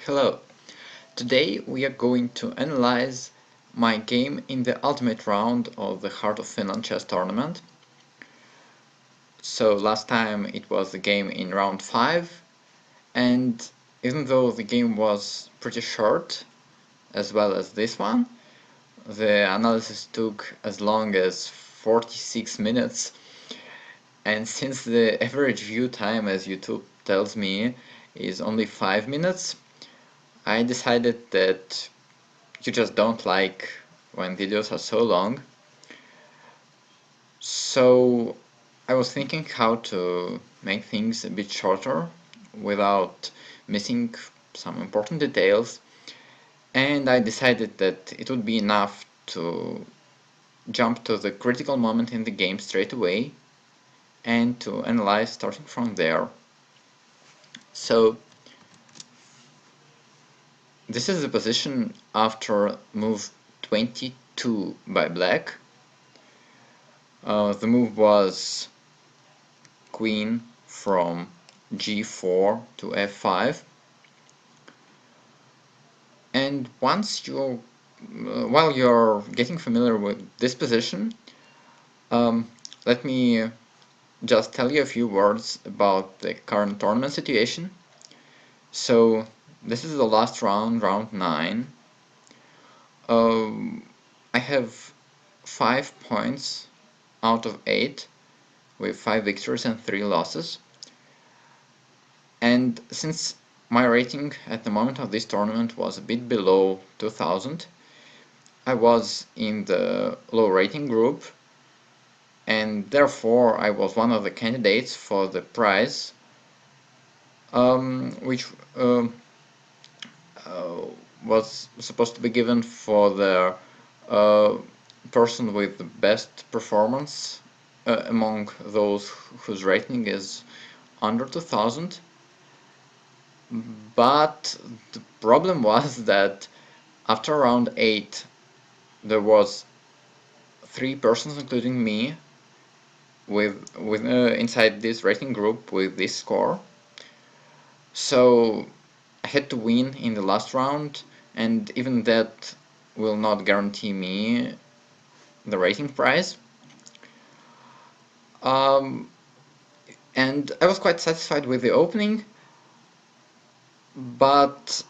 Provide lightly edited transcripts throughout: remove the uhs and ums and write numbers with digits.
Hello, today we are going to analyze my game in the ultimate round of the Heart of Finland chess tournament. So last time it was the game in round 5, and even though the game was pretty short, as well as this one, the analysis took as long as 46 minutes, and since the average view time, as YouTube tells me, is only 5 minutes, I decided that you just don't like when videos are so long. So I was thinking how to make things a bit shorter without missing some important details, and I decided that it would be enough to jump to the critical moment in the game straight away and to analyze starting from there. So this is the position after move 22 by black. The move was queen from g4 to f5, and once while you're getting familiar with this position, let me just tell you a few words about the current tournament situation. So this is the last round, round 9. I have 5 points out of 8 with 5 victories and 3 losses. And since my rating at the moment of this tournament was a bit below 2000, I was in the low rating group, and therefore I was one of the candidates for the prize, which was supposed to be given for the person with the best performance among those whose rating is under 2000. But the problem was that after round 8 there was 3 persons, including me, with inside this rating group with this score. So I had to win in the last round, and even that will not guarantee me the rating prize. And I was quite satisfied with the opening, but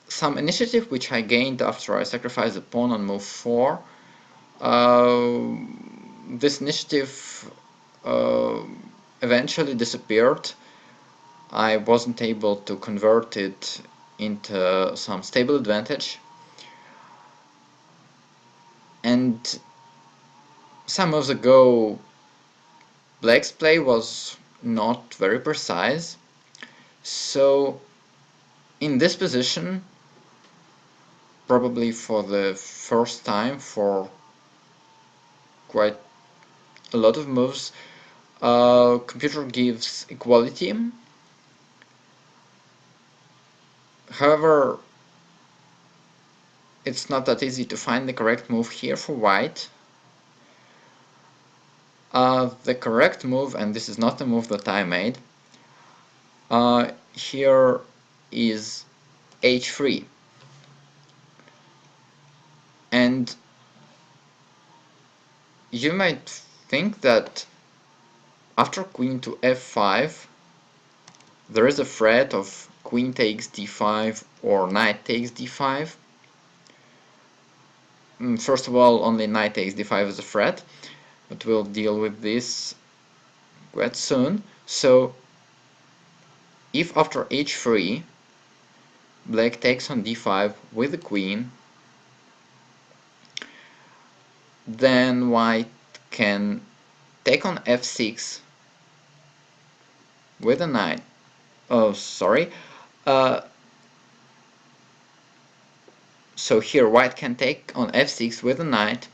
some initiative which I gained after I sacrificed a pawn on move 4, this initiative eventually disappeared. I wasn't able to convert it into some stable advantage, and some moves ago black's play was not very precise, so in this position, probably for the first time for quite a lot of moves, computer gives equality. However, it's not that easy to find the correct move here for white. The correct move, and this is not the move that I made, here is h3. And you might think that after queen to f5 there is a threat of queen takes d5 or knight takes d5. First of all, only knight takes d5 is a threat, but we'll deal with this quite soon. So if after h3 black takes on d5 with the queen, then white can take on f6 with a knight. Oh, sorry. So here white can take on f6 with a knight,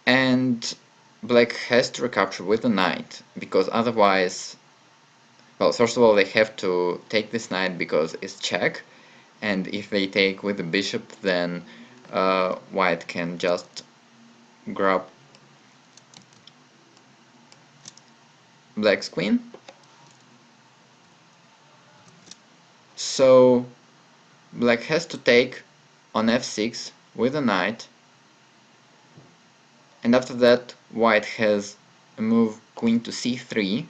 and black has to recapture with a knight, because otherwise, well, first of all, they have to take this knight because it's check, and if they take with the bishop, then white can just grab black's queen. So black has to take on f6 with a knight, and after that white has a move queen to c3.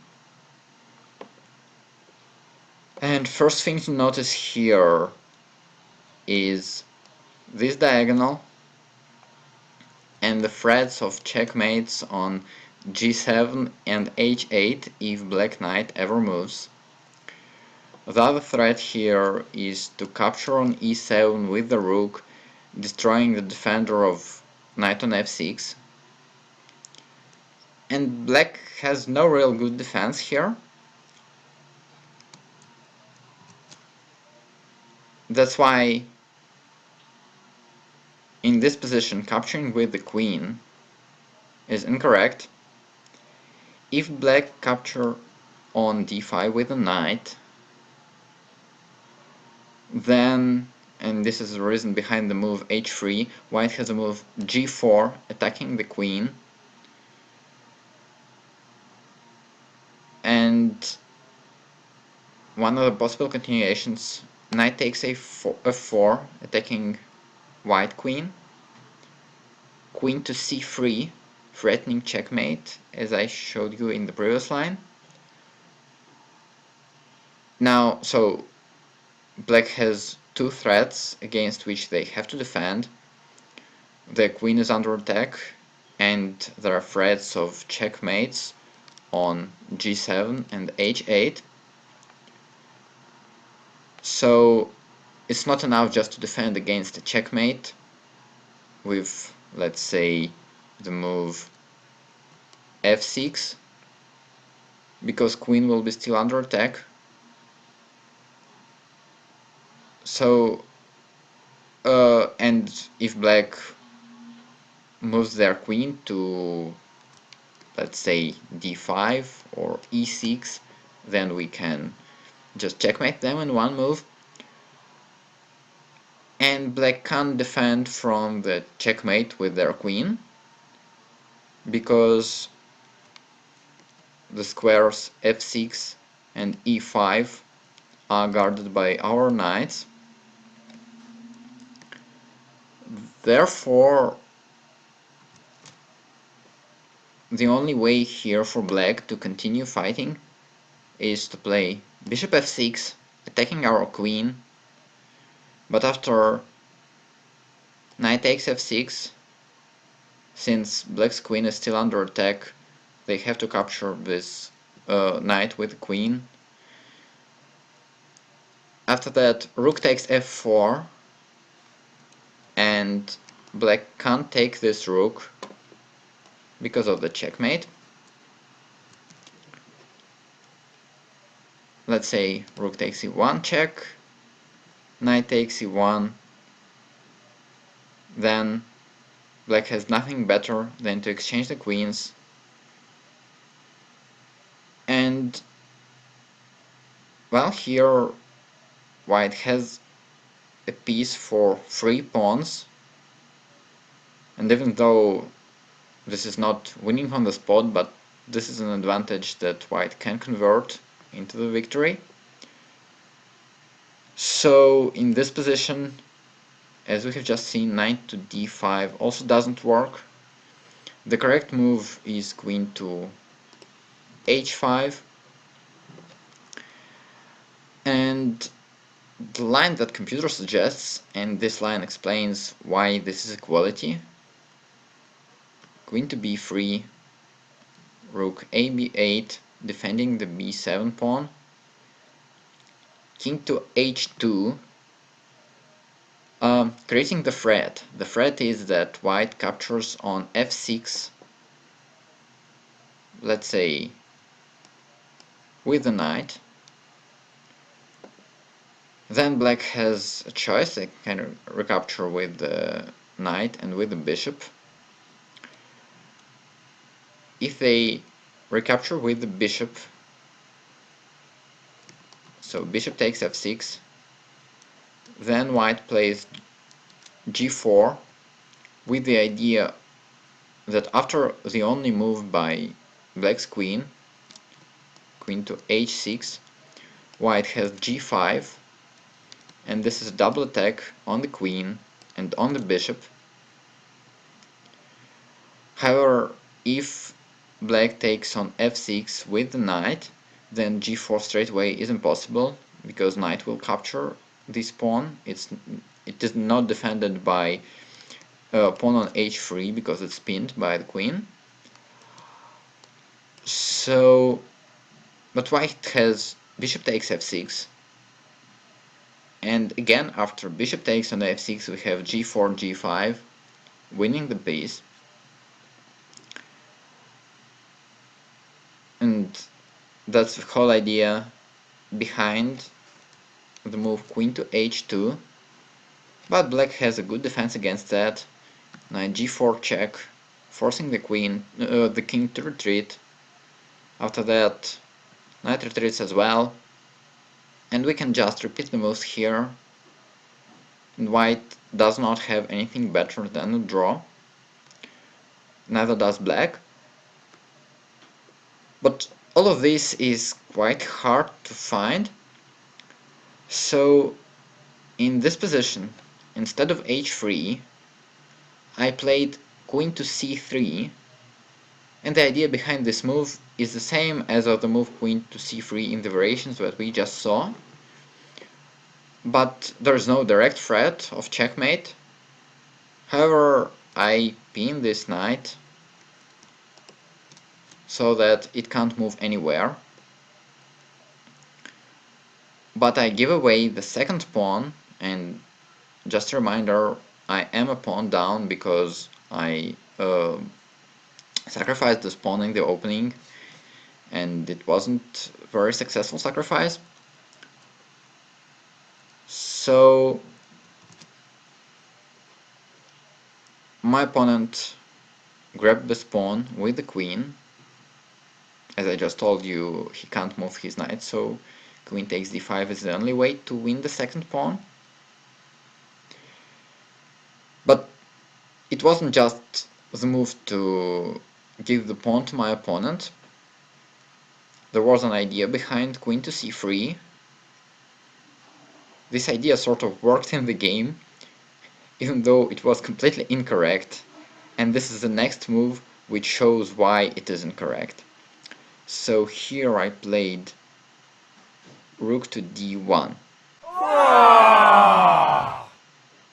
And first thing to notice here is this diagonal and the threats of checkmates on g7 and h8 if black knight ever moves. The other threat here is to capture on e7 with the rook, destroying the defender of knight on f6. And black has no real good defense here. That's why in this position capturing with the queen is incorrect. If black capture on d5 with a knight, then, and this is the reason behind the move h3, white has a move g4 attacking the queen, and one of the possible continuations, knight takes f4 attacking white queen, queen to c3 threatening checkmate as I showed you in the previous line. Now, so black has two threats against which they have to defend. The queen is under attack and there are threats of checkmates on g7 and h8. So it's not enough just to defend against a checkmate with, let's say, the move f6, because queen will be still under attack. So and if black moves their queen to, let's say, d5 or e6, then we can just checkmate them in one move. And black can't defend from the checkmate with their queen, because the squares f6 and e5 are guarded by our knights. Therefore, the only way here for black to continue fighting is to play bishop f6, attacking our queen, but after knight takes f6, since black's queen is still under attack, they have to capture this knight with the queen. After that, rook takes f4, and black can't take this rook because of the checkmate. Let's say rook takes e1 check, knight takes e1, then black has nothing better than to exchange the queens, and well, here white has a piece for 3 pawns, and even though this is not winning on the spot, but this is an advantage that white can convert into the victory. So in this position, as we have just seen, knight to d5 also doesn't work. The correct move is queen to h5, and the line that computer suggests, and this line explains why this is equality: queen to b3, rook a b8 defending the b7 pawn, king to h2, creating the threat. The threat is that white captures on f6, let's say with the knight. Then black has a choice: they can recapture with the knight and with the bishop. If they recapture with the bishop, so bishop takes f6, then white plays g4 with the idea that after the only move by black's queen, queen to h6, white has g5, and this is a double attack on the queen and on the bishop. However, if black takes on f6 with the knight, then g4 straight away is impossible, because knight will capture this pawn. It is not defended by pawn on h3 because it's pinned by the queen. So, but white has bishop takes f6, and again after bishop takes on f6 we have g4, g5, winning the piece. And that's the whole idea behind the move queen to h2, but black has a good defense against that. Knight g4 check, forcing the king to retreat. After that, knight retreats as well, and we can just repeat the moves here, and white does not have anything better than a draw. Neither does black. But all of this is quite hard to find, so in this position, instead of h3, I played queen to c3, and the idea behind this move is the same as of the move queen to c3 in the variations that we just saw, but there is no direct threat of checkmate. However, I pin this knight so that it can't move anywhere, but I give away the second pawn, and just a reminder, I am a pawn down because I sacrificed this pawn in the opening, and it wasn't a very successful sacrifice. So my opponent grabbed this pawn with the queen. As I just told you, he can't move his knight, so queen takes d5 is the only way to win the second pawn. But it wasn't just the move to give the pawn to my opponent. There was an idea behind queen to c3. This idea sort of worked in the game, even though it was completely incorrect, and this is the next move which shows why it is incorrect. So here I played rook to d1.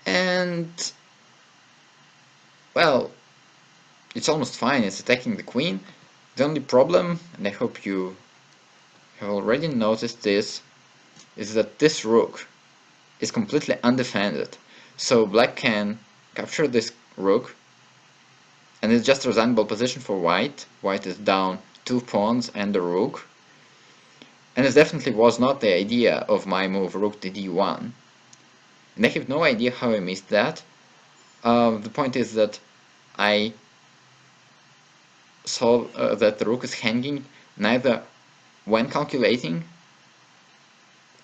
And well, it's almost fine, it's attacking the queen. The only problem, and I hope you have already noticed this, is that this rook is completely undefended. So black can capture this rook, and it's just a reasonable position for white. White is down 2 pawns and a rook, and it definitely was not the idea of my move rook to d1, and I have no idea how I missed that. The point is that I saw that the rook is hanging neither when calculating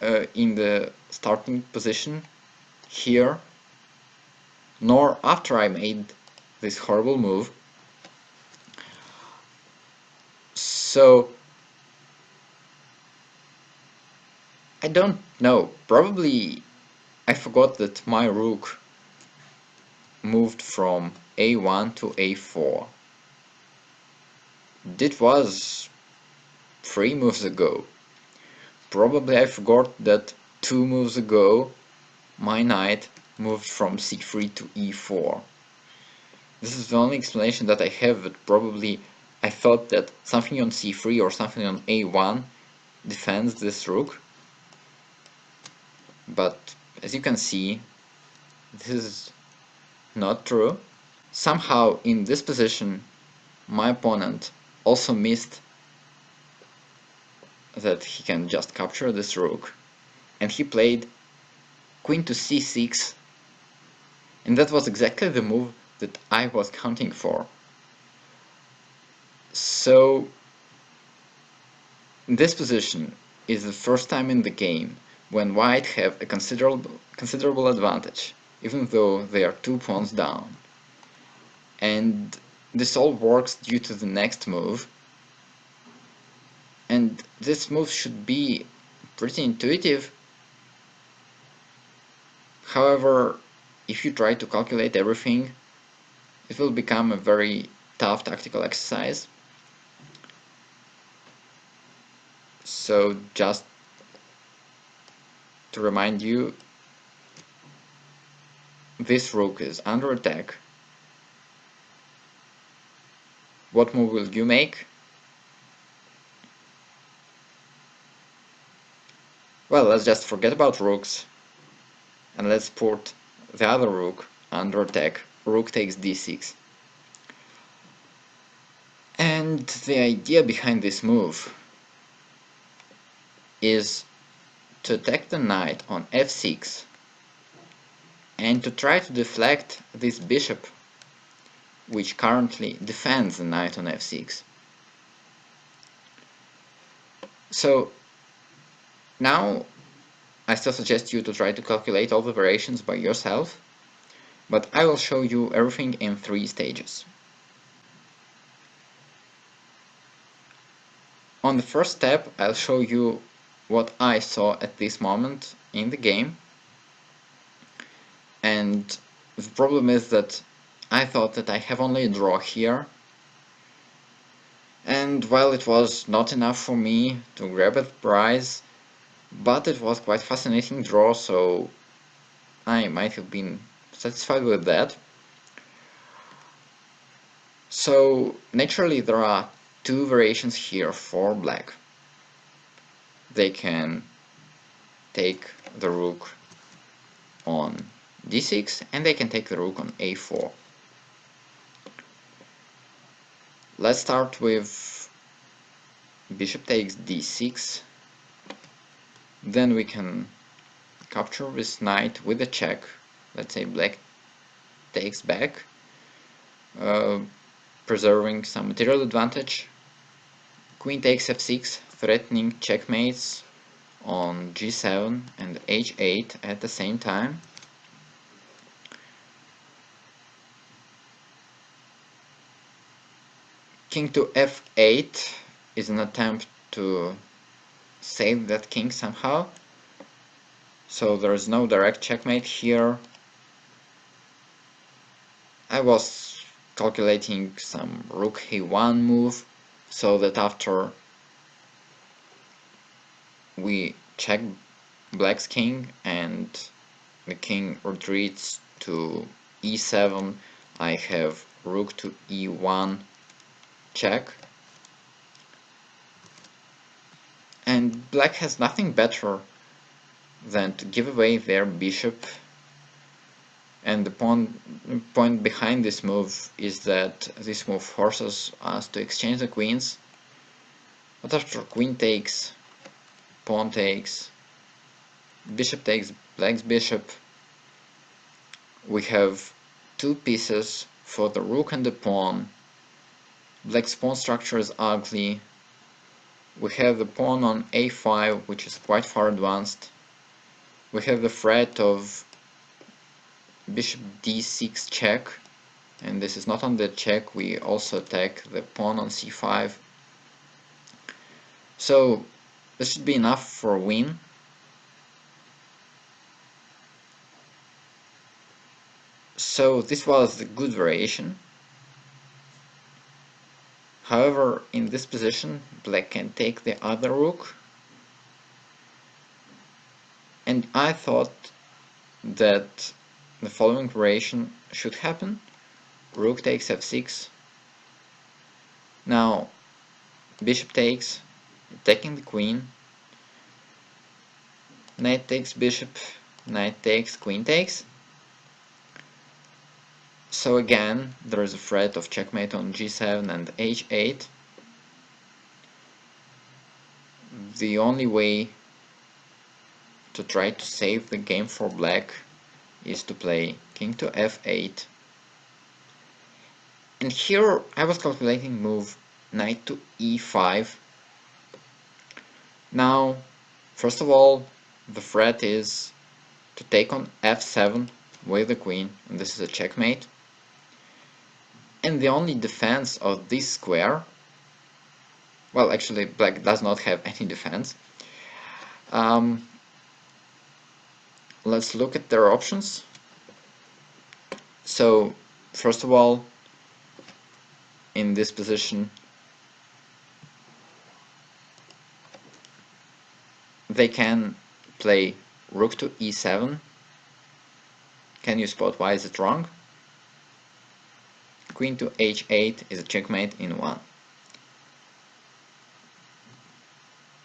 in the starting position here, nor after I made this horrible move. So I don't know, probably I forgot that my rook moved from a1 to a4. It was 3 moves ago. Probably I forgot that 2 moves ago my knight moved from c3 to e4. This is the only explanation that I have, but probably I thought that something on c3 or something on a1 defends this rook. But as you can see, this is not true. Somehow in this position my opponent also missed that he can just capture this rook, and he played queen to c6, and that was exactly the move that I was counting for. So this position is the first time in the game when white have a considerable advantage, even though they are 2 pawns down. And this all works due to the next move, and this move should be pretty intuitive. However, if you try to calculate everything, it will become a very tough tactical exercise. So just to remind you, this rook is under attack. What move will you make? Well, let's just forget about rooks and let's put the other rook under attack. Rook takes d6. And the idea behind this move is to attack the knight on f6 and to try to deflect this bishop, which currently defends the knight on f6. So now I still suggest you to try to calculate all the variations by yourself, but I will show you everything in 3 stages. On the first step, I'll show you what I saw at this moment in the game, and the problem is that I thought that I have only a draw here, and while it was not enough for me to grab a prize, but it was quite fascinating draw, so I might have been satisfied with that. So naturally there are 2 variations here for black. They can take the rook on d6 and they can take the rook on a4. Let's start with bishop takes d6. Then we can capture this knight with a check. Let's say black takes back, preserving some material advantage. Queen takes f6, threatening checkmates on g7 and h8 at the same time. King to f8 is an attempt to save that king somehow, so there is no direct checkmate here. I was calculating some rook a1 move, so that after we check black's king and the king retreats to e7, I have rook to e1 check. And black has nothing better than to give away their bishop, and the point behind this move is that this move forces us to exchange the queens. But after queen takes, pawn takes, bishop takes black's bishop, we have 2 pieces for the rook and the pawn. Black's pawn structure is ugly. We have the pawn on a5, which is quite far advanced. We have the threat of bishop d6 check, and this is not on the check, we also attack the pawn on c5. So this should be enough for a win. So this was the good variation. However, in this position, black can take the other rook, and I thought that the following variation should happen. Rook takes f6. Now bishop takes, attacking the queen. Knight takes bishop, knight takes, queen takes. So again, there is a threat of checkmate on g7 and h8. The only way to try to save the game for black is to play king to f8. And here I was calculating move knight to e5. Now, first of all, the threat is to take on f7 with the queen, and this is a checkmate. And the only defense of this square, well, actually black does not have any defense. let's look at their options. So first of all, in this position they can play rook to e7. Can you spot why is it wrong? Queen to h8 is a checkmate in 1.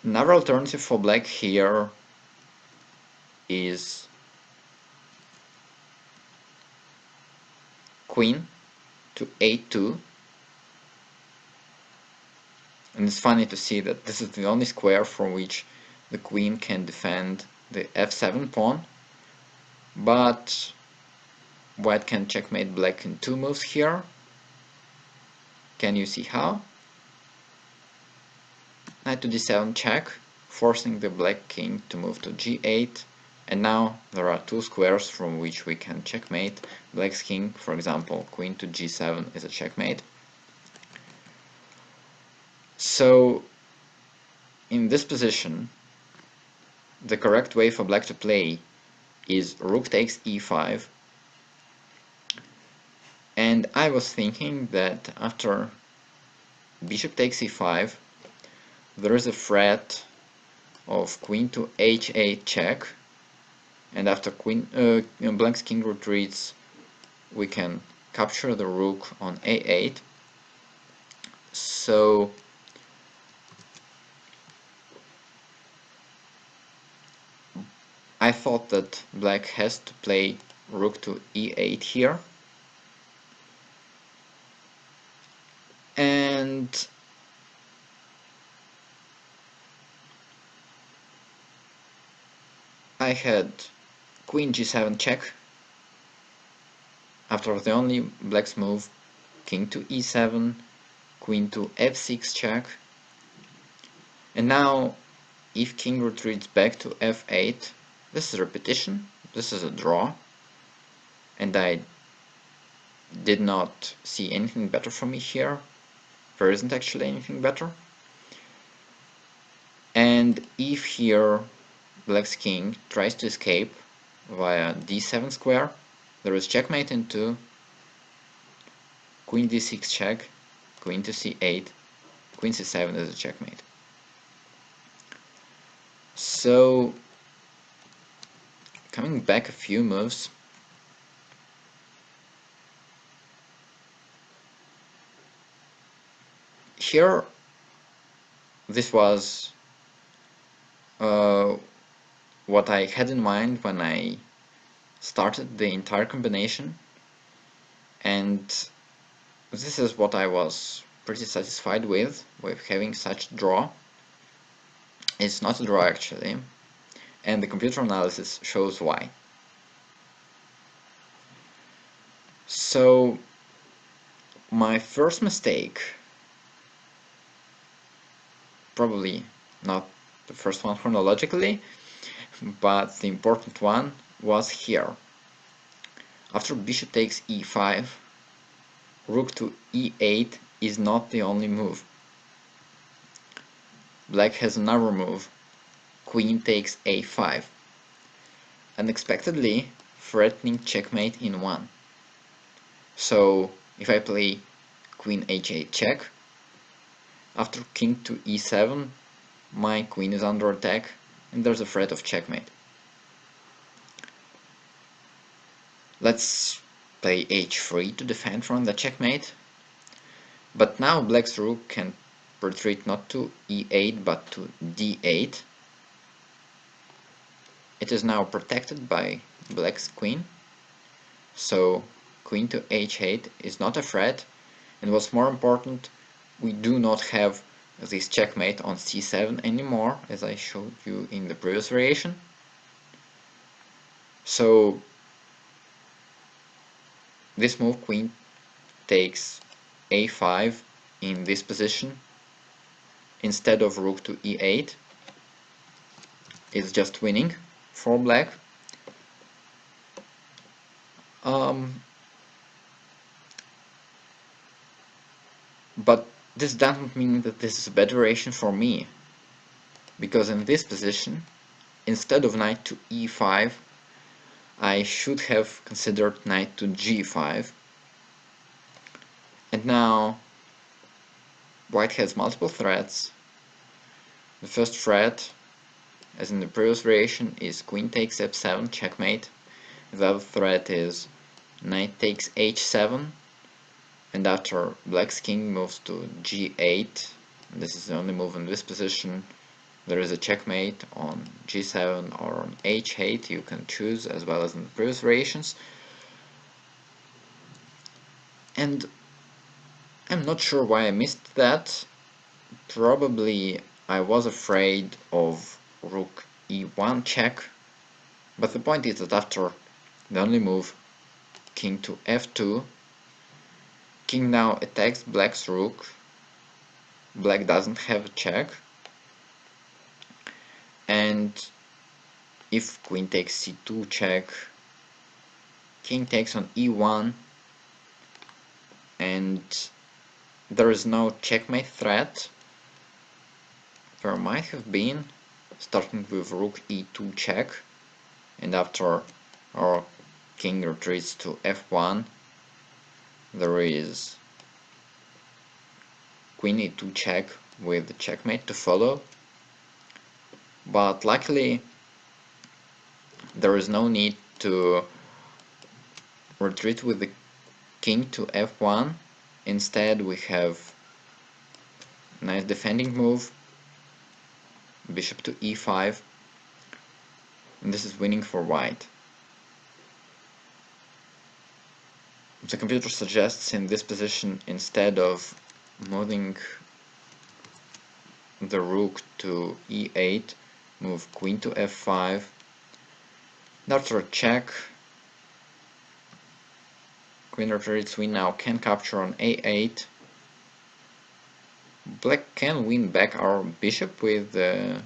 Another alternative for black here is queen to a2, and it's funny to see that this is the only square from which the queen can defend the f7 pawn, but white can checkmate black in 2 moves here. Can you see how? Knight to d7 check, forcing the black king to move to g8, and now there are 2 squares from which we can checkmate black's king. For example, queen to g7 is a checkmate. So in this position the correct way for black to play is rook takes e5, and I was thinking that after bishop takes e5 there is a threat of queen to h8 check, and after black's king retreats we can capture the rook on a8. So I thought that black has to play rook to e8 here, and I had queen g7 check. After the only black's move, king to e7, queen to f6 check, and now if king retreats back to f8, this is a repetition, this is a draw, and I did not see anything better for me here. There isn't actually anything better. And if here black's king tries to escape via d7 square, there is checkmate into queen d6 check, queen to c8, queen c7 is a checkmate. So coming back a few moves, here this was what I had in mind when I started the entire combination, and this is what I was pretty satisfied with having such draw. It's not a draw actually, and the computer analysis shows why. So my first mistake, probably not the first one chronologically, but the important one, was here. After bishop takes e5, rook to e8 is not the only move. Black has another move, queen takes a5, unexpectedly threatening checkmate in 1. So if I play queen h8 check, after king to e7, my queen is under attack and there's a threat of checkmate. Let's play h3 to defend from the checkmate, but now black's rook can retreat not to e8 but to d8. It is now protected by black's queen, so queen to h8 is not a threat, and what's more important, we do not have this checkmate on c7 anymore, as I showed you in the previous variation. So this move, queen takes a5 in this position instead of rook to e8, is just winning for black. But this doesn't mean that this is a bad variation for me, because in this position, instead of knight to e5, I should have considered knight to g5. And now white has multiple threats. The first threat, as in the previous variation, is queen takes f7, checkmate. The other threat is knight takes h7, and after black's king moves to g8, this is the only move in this position, there is a checkmate on g7 or on h8, you can choose, as well as in the previous variations. And I'm not sure why I missed that. Probably I was afraid of rook e1 check, but the point is that after the only move, king to f2, king now attacks black's rook, black doesn't have a check, and if queen takes c2 check, king takes on e1, and there is no checkmate threat. There might have been, starting with rook e2 check, and after our king retreats to f1, there is queen e2 check with the checkmate to follow. But luckily there is no need to retreat with the king to f1. Instead we have a nice defending move, bishop to e5, and this is winning for white. The computer suggests in this position, instead of moving the rook to e8, move queen to f5, and after a check, queen retreats, we now can capture on a8. Black can win back our bishop with the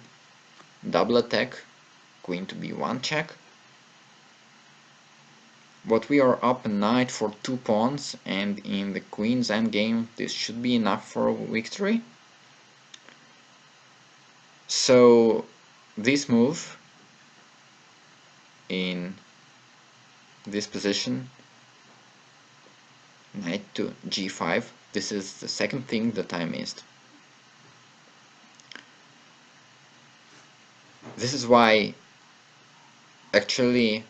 double attack, queen to b1 check. But we are up a knight for 2 pawns, and in the queen's endgame this should be enough for a victory. So this move in this position, knight to g5, this is the second thing that I missed. This is why actually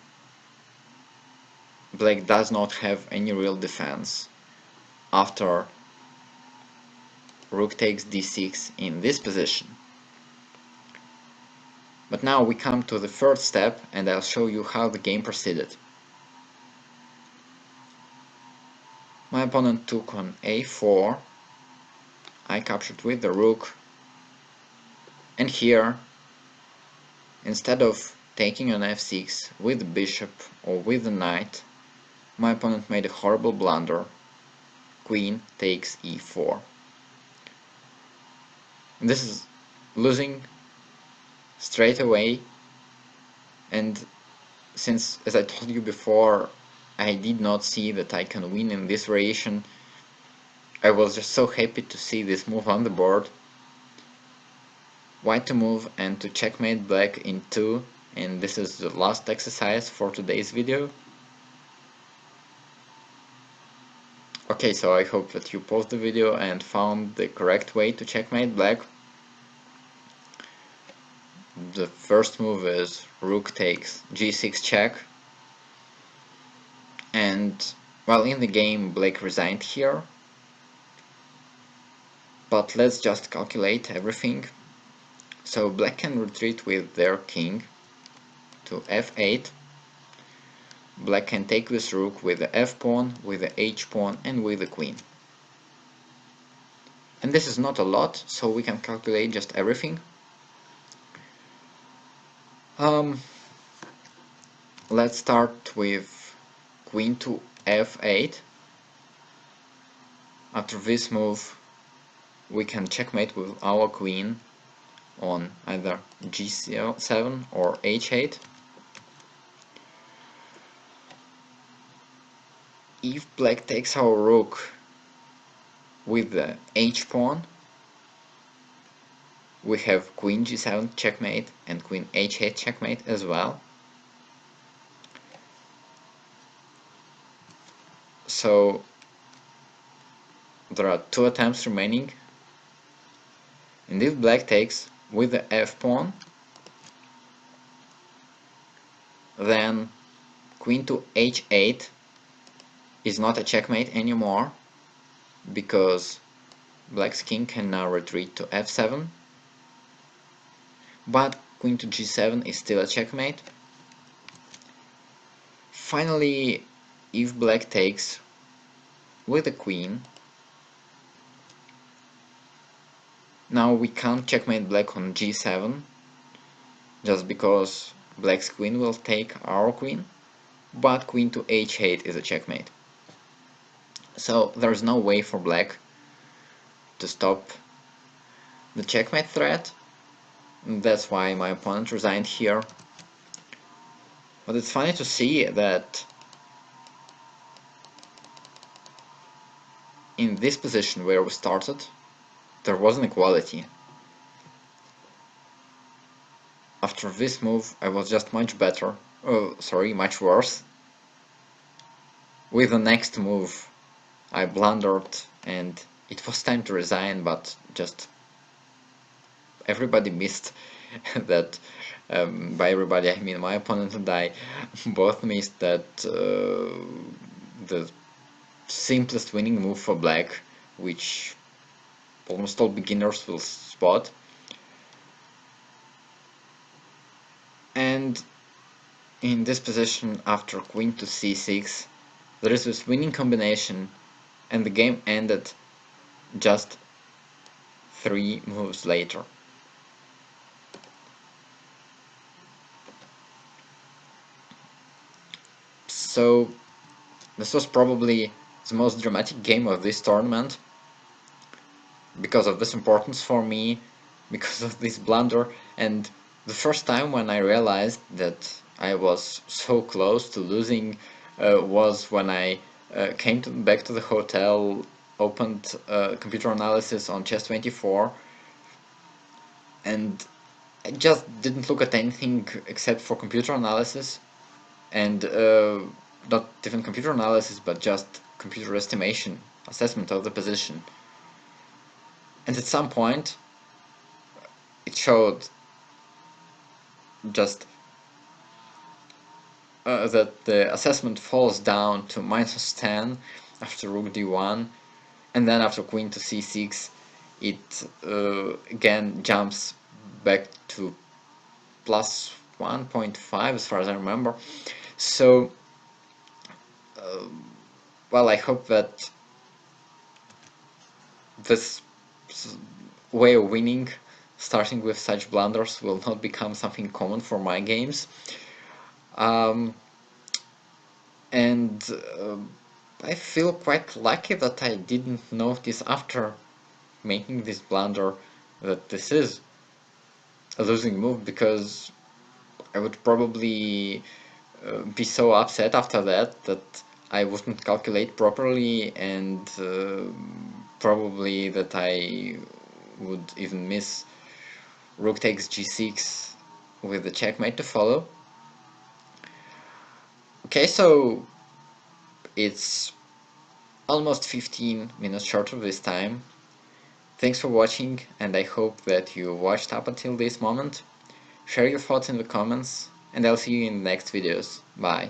black does not have any real defense after rook takes d6 in this position. But now we come to the third step, and I'll show you how the game proceeded. My opponent took on a4, I captured with the rook, and here, instead of taking on f6 with the bishop or with the knight, my opponent made a horrible blunder. Queen takes e4. And this is losing straight away, and since, as I told you before, I did not see that I can win in this variation, I was just so happy to see this move on the board. White to move and to checkmate black in 2, and this is the last exercise for today's video. Okay, so I hope that you paused the video and found the correct way to checkmate black. The first move is rook takes g6 check, and while in the game black resigned here, but let's just calculate everything. So black can retreat with their king to f8, black can take this rook with the f-pawn, with the h-pawn, and with the queen. And this is not a lot, so we can calculate just everything. Let's start with queen to f8. After this move, we can checkmate with our queen on either g7 or h8. If black takes our rook with the h-pawn, we have queen g7 checkmate and queen h8 checkmate as well. So there are 2 attempts remaining, and if black takes with the f pawn, then queen to h8 is not a checkmate anymore, because black's king can now retreat to f7, but queen to g7 is still a checkmate. Finally, if black takes with the queen, now we can't checkmate black on g7, just because black's queen will take our queen, but queen to h8 is a checkmate. So there's no way for black to stop the checkmate threat. That's why my opponent resigned here. But it's funny to see that in this position where we started, there was an equality. After this move, I was just much better. Oh, sorry, much worse. With the next move, I blundered and it was time to resign, but just everybody missed that. By everybody, I mean my opponent and I both missed that the simplest winning move for black, which almost all beginners will spot. And in this position, after queen to c6, there is this winning combination, and the game ended just 3 moves later. So this was probably the most dramatic game of this tournament, because of this importance for me, because of this blunder, and the first time when I realized that I was so close to losing was when I came back to the hotel, opened computer analysis on chess24, and I just didn't look at anything except for computer analysis, and not even computer analysis, but just computer estimation, assessment of the position. And at some point, it showed just that the assessment falls down to -10 after rook d1, and then after queen to c6, it again jumps back to plus 1.5 as far as I remember. So, well, I hope that this way of winning, starting with such blunders, will not become something common for my games. And I feel quite lucky that I didn't notice after making this blunder that this is a losing move, because I would probably be so upset after that I wouldn't calculate properly, and probably that I would even miss rook takes g6 with the checkmate to follow. Okay, so it's almost 15 minutes short of this time. Thanks for watching, and I hope that you watched up until this moment. Share your thoughts in the comments, and I'll see you in the next videos. Bye.